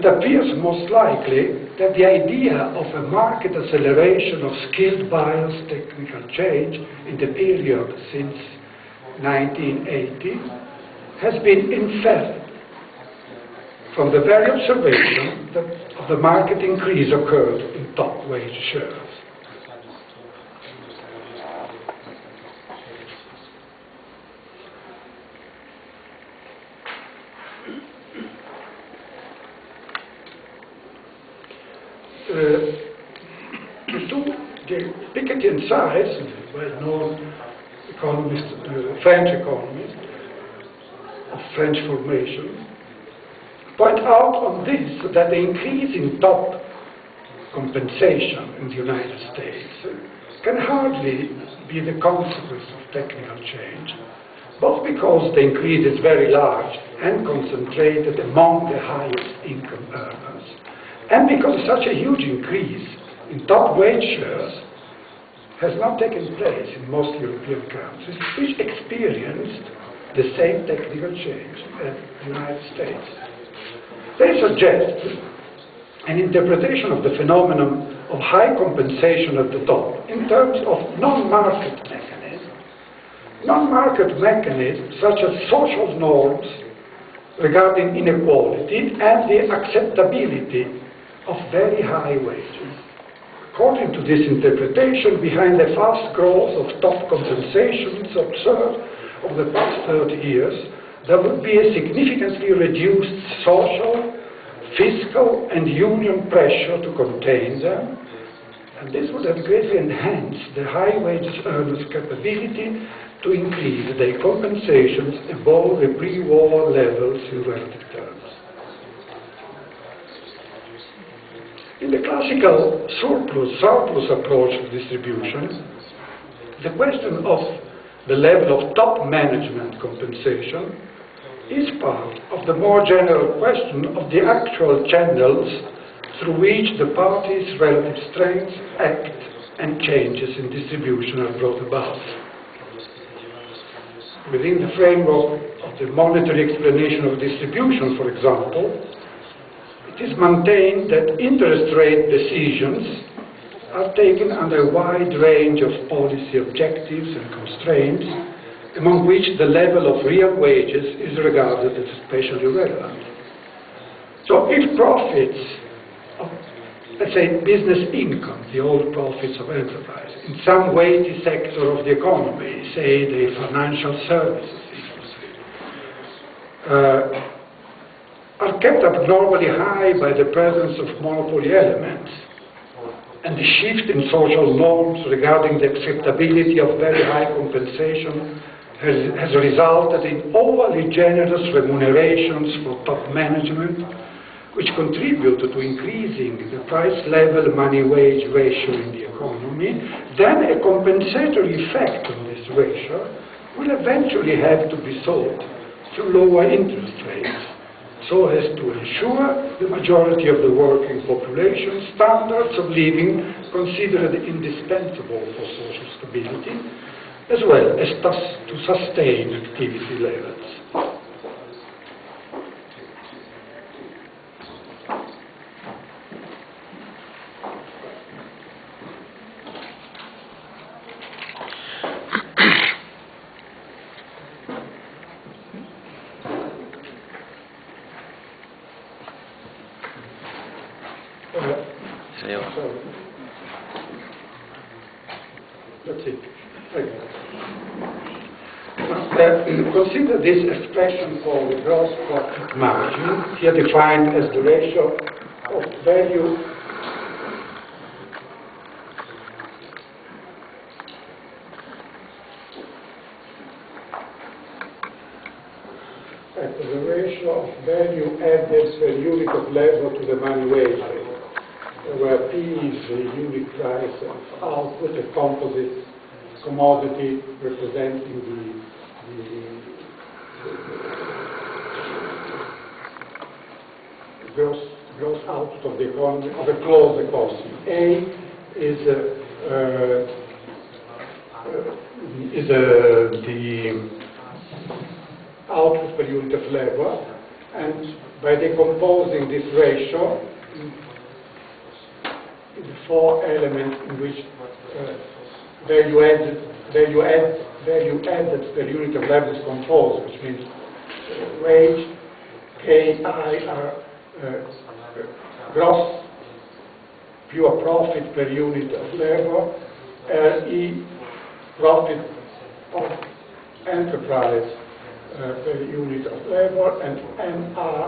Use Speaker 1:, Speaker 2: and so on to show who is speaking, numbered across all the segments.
Speaker 1: it appears most likely that the idea of a market acceleration of skilled buyers' technical change in the period since 1980 has been inferred from the very observation that the market increase occurred in top wage shares. Piketty and Sides, well-known economist, French economist of French formation, point out on this that the increase in top compensation in the United States can hardly be the consequence of technical change, both because the increase is very large and concentrated among the highest income earners, and because such a huge increase in top wage shares has not taken place in most European countries which experienced the same technical change as the United States. They suggest an interpretation of the phenomenon of high compensation at the top in terms of non-market mechanisms. Non-market mechanisms such as social norms regarding inequality and the acceptability of very high wages. According to this interpretation, behind the fast growth of top compensations observed over the past 30 years, there would be a significantly reduced social, fiscal, and union pressure to contain them, and this would have greatly enhanced the high wages earners' capability to increase their compensations above the pre-war levels in relative terms. In the classical surplus approach to distribution, the question of the level of top management compensation is part of the more general question of the actual channels through which the parties' relative strengths act and changes in distribution are brought about. Within the framework of the monetary explanation of distribution, for example, it is maintained that interest rate decisions are taken under a wide range of policy objectives and constraints, among which the level of real wages is regarded as especially relevant. So if profits of, let's say, business income, the old profits of enterprise, in some weighty sector of the economy, say the financial services industry, are kept abnormally high by the presence of monopoly elements, and the shift in social norms regarding the acceptability of very high compensation has resulted in overly generous remunerations for top management, which contributed to increasing the price-level money-wage ratio in the economy. Then a compensatory effect on this ratio will eventually have to be sought through lower interest rates, so as to ensure the majority of the working population standards of living considered indispensable for social stability, as well as thus to sustain activity levels. That's it. Consider this expression called the gross profit margin, here defined as the ratio of value of value added per unit of labor to the money wage rate, where P is the unit price of output, a composite commodity representing the gross output of the economy, of a closed economy. A is the output per unit of labor, and by decomposing this ratio in the four elements in which value added per unit of labor is composed, which means wage, KI are gross pure profit per unit of labor, LE profit of enterprise per unit of labor, and MR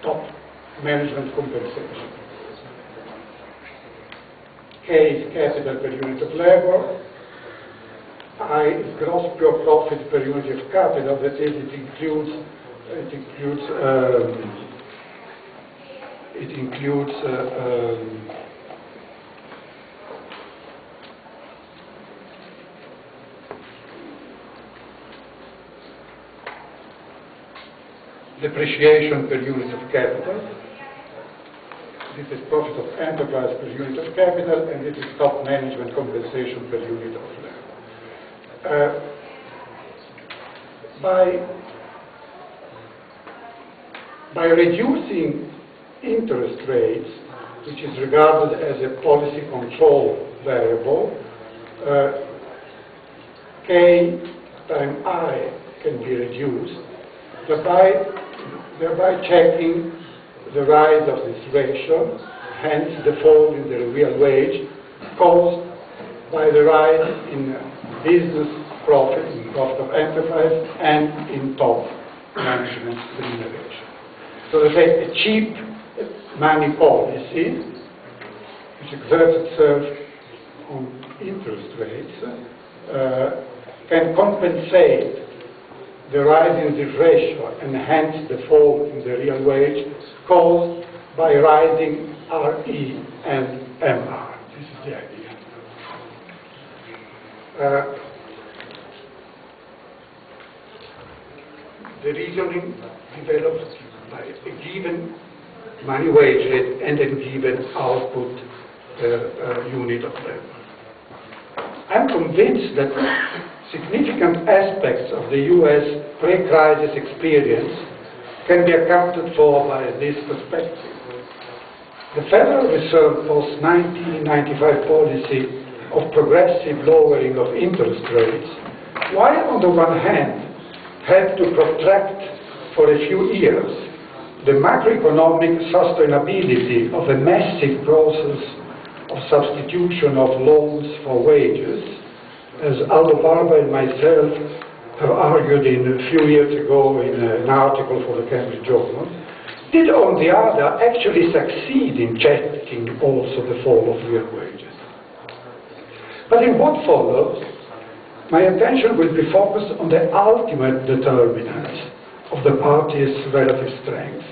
Speaker 1: top management compensation. K is capital per unit of labor. I is gross pure profit per unit of capital. That is, it includes depreciation per unit of capital. This is profit of enterprise per unit of capital, and this is top management compensation per unit of labor. By reducing interest rates, which is regarded as a policy control variable, K times I can be reduced, thereby checking the rise of this ratio, hence the fall in the real wage caused by the rise in business profit, in cost of enterprise, and in top management remuneration. So they say a cheap money policy, which exerts itself on interest rates, can compensate the rise in this ratio and hence the fall in the real wage caused by rising RE and MR. This is the idea. The reasoning develops by a given money wage rate and a given output unit of labor. I'm convinced that significant aspects of the US pre-crisis experience can be accounted for by this perspective. The Federal Reserve post-1995 policy of progressive lowering of interest rates, while on the one hand had to protract for a few years the macroeconomic sustainability of a massive process of substitution of loans for wages, as Aldo Barba and myself have argued a few years ago in an article for the Cambridge Journal, did on the other actually succeed in checking also the fall of real wages. But in what follows, my attention will be focused on the ultimate determinants of the party's relative strength,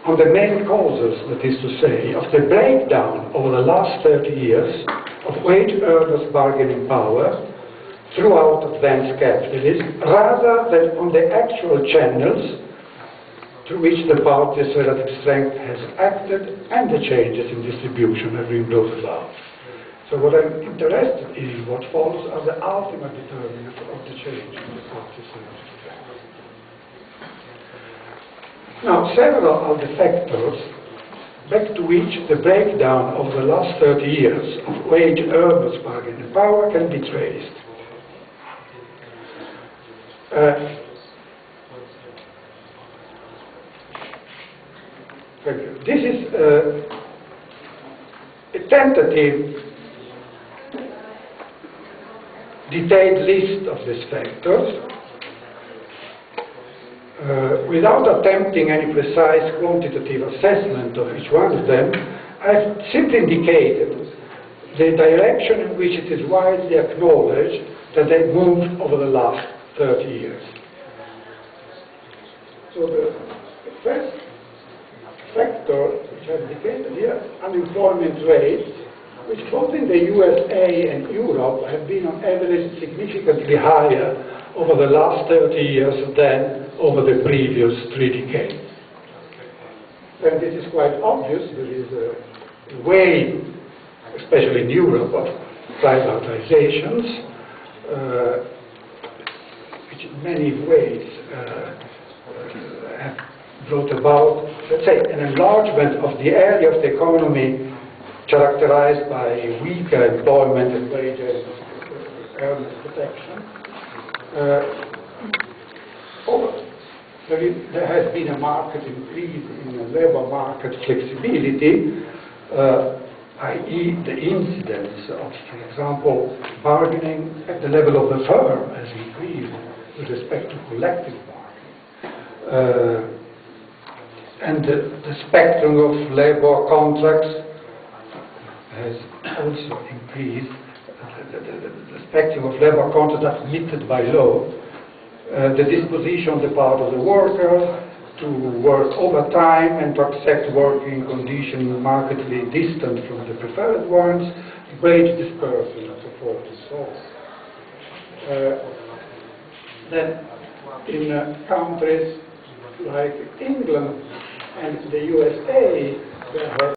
Speaker 1: on the main causes, that is to say, of the breakdown over the last 30 years of wage earners' bargaining power throughout advanced capitalism, rather than on the actual channels through which the party's relative strength has acted and the changes in distribution have been brought about. So what I'm interested in, what follows, are the ultimate determinants of the change in the party's relative strength. Now, several are the factors back to which the breakdown of the last 30 years of wage earners' bargaining power can be traced. This is a tentative, detailed list of these factors. Without attempting any precise quantitative assessment of each one of them, I've simply indicated the direction in which it is widely acknowledged that they moved over the last 30 years. So the first factor which I've indicated here, unemployment rate, which both in the USA and Europe have been on average significantly higher over the last 30 years than over the previous 3 decades. And this is quite obvious. There is a wave, especially in Europe, of privatizations, which in many ways have brought about, let's say, an enlargement of the area of the economy characterized by weaker employment and wages, earnings protection. There has been a marked increase in labor market flexibility, i.e. the incidence of, for example, bargaining at the level of the firm has increased with respect to collective bargaining. And the spectrum of labor contracts has also increased. The spectrum of labor contracts admitted by law, the disposition on the part of the worker to work overtime and to accept working conditions markedly distant from the preferred ones, wage dispersion and so forth and so on. Then in countries like England and the USA, there has